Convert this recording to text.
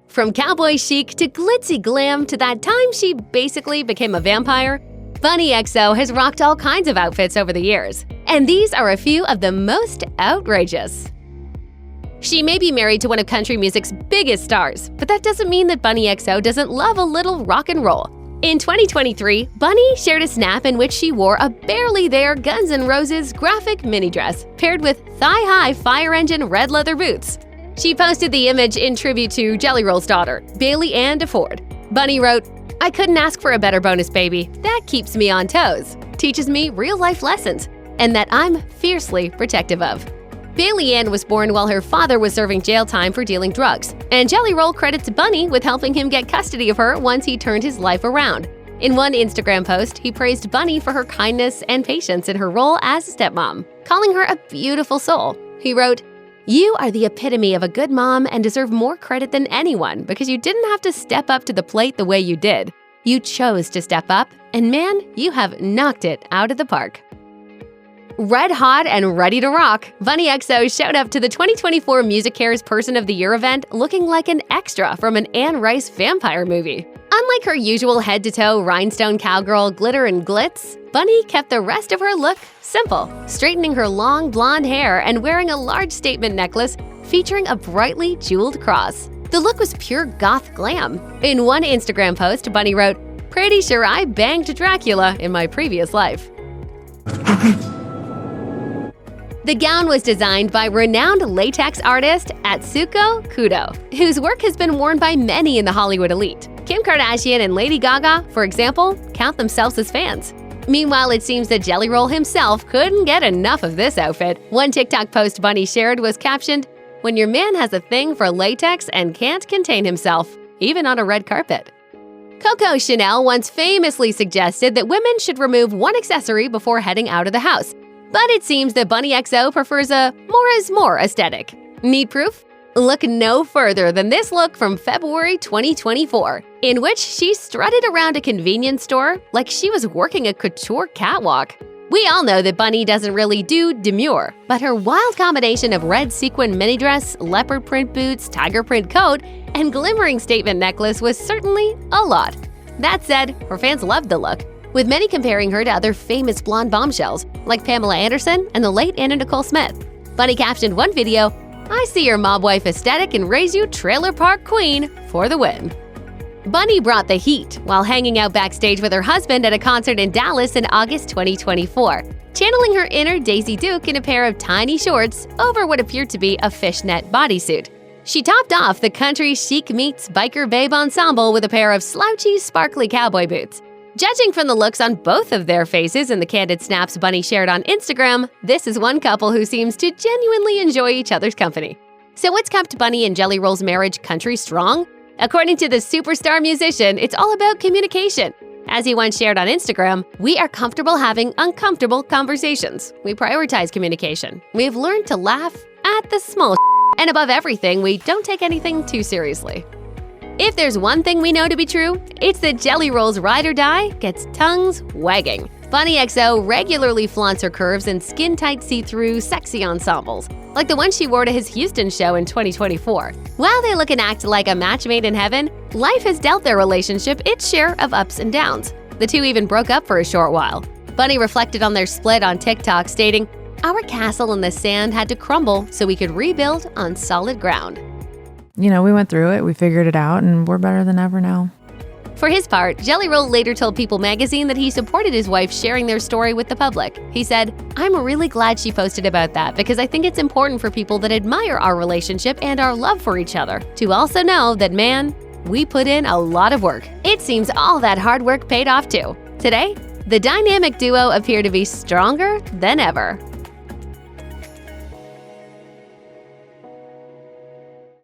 From cowboy chic to glitzy glam to that time she basically became a vampire, Bunnie XO has rocked all kinds of outfits over the years. And these are a few of the most outrageous. She may be married to one of country music's biggest stars, but that doesn't mean that Bunnie XO doesn't love a little rock and roll. In 2023, Bunnie shared a snap in which she wore a barely there Guns N Roses graphic mini dress paired with thigh-high fire engine red leather boots. She posted the image in tribute to Jelly Roll's daughter, Bailey Ann DeFord. Bunnie wrote, "I couldn't ask for a better bonus baby. That keeps me on toes, teaches me real-life lessons, and that I'm fiercely protective of." Bailey Ann was born while her father was serving jail time for dealing drugs, and Jelly Roll credits Bunnie with helping him get custody of her once he turned his life around. In one Instagram post, he praised Bunnie for her kindness and patience in her role as a stepmom, calling her a beautiful soul. He wrote, "You are the epitome of a good mom and deserve more credit than anyone because you didn't have to step up to the plate the way you did. You chose to step up, and man, you have knocked it out of the park." Red hot and ready to rock, Bunnie XO showed up to the 2024 MusiCares Person of the Year event looking like an extra from an Anne Rice vampire movie. Unlike her usual head-to-toe rhinestone cowgirl glitter and glitz, Bunnie kept the rest of her look simple, straightening her long blonde hair and wearing a large statement necklace featuring a brightly jeweled cross. The look was pure goth glam. In one Instagram post, Bunnie wrote, "Pretty sure I banged Dracula in my previous life." The gown was designed by renowned latex artist Atsuko Kudo, whose work has been worn by many in the Hollywood elite. Kim Kardashian and Lady Gaga, for example, count themselves as fans. Meanwhile, it seems that Jelly Roll himself couldn't get enough of this outfit. One TikTok post Bunnie shared was captioned, "When your man has a thing for latex and can't contain himself, even on a red carpet." Coco Chanel once famously suggested that women should remove one accessory before heading out of the house. But it seems that Bunnie XO prefers a more is more aesthetic. Need proof? Look no further than this look from February 2024, in which she strutted around a convenience store like she was working a couture catwalk. We all know that Bunnie doesn't really do demure, but her wild combination of red sequin mini dress, leopard print boots, tiger print coat, and glimmering statement necklace was certainly a lot. That said, her fans loved the look, with many comparing her to other famous blonde bombshells like Pamela Anderson and the late Anna Nicole Smith. Bunnie captioned one video, "I see your mob wife aesthetic and raise you trailer park queen for the win." Bunnie brought the heat while hanging out backstage with her husband at a concert in Dallas in August 2024, channeling her inner Daisy Duke in a pair of tiny shorts over what appeared to be a fishnet bodysuit. She topped off the country chic meets biker babe ensemble with a pair of slouchy, sparkly cowboy boots. Judging from the looks on both of their faces and the candid snaps Bunnie shared on Instagram, this is one couple who seems to genuinely enjoy each other's company. So what's kept Bunnie and Jelly Roll's marriage country strong? According to the superstar musician, it's all about communication. As he once shared on Instagram, "We are comfortable having uncomfortable conversations. We prioritize communication. We've learned to laugh at the small and above everything, we don't take anything too seriously." If there's one thing we know to be true, it's that Jelly Roll's ride or die gets tongues wagging. Bunnie XO regularly flaunts her curves in skin-tight see-through sexy ensembles, like the one she wore to his Houston show in 2024. While they look and act like a match made in heaven, life has dealt their relationship its share of ups and downs. The two even broke up for a short while. Bunnie reflected on their split on TikTok, stating, "Our castle in the sand had to crumble so we could rebuild on solid ground." You know, we went through it, we figured it out, and we're better than ever now. For his part, Jelly Roll later told People magazine that he supported his wife sharing their story with the public. He said, "I'm really glad she posted about that because I think it's important for people that admire our relationship and our love for each other to also know that, man, we put in a lot of work. It seems all that hard work paid off too." Today, the dynamic duo appear to be stronger than ever.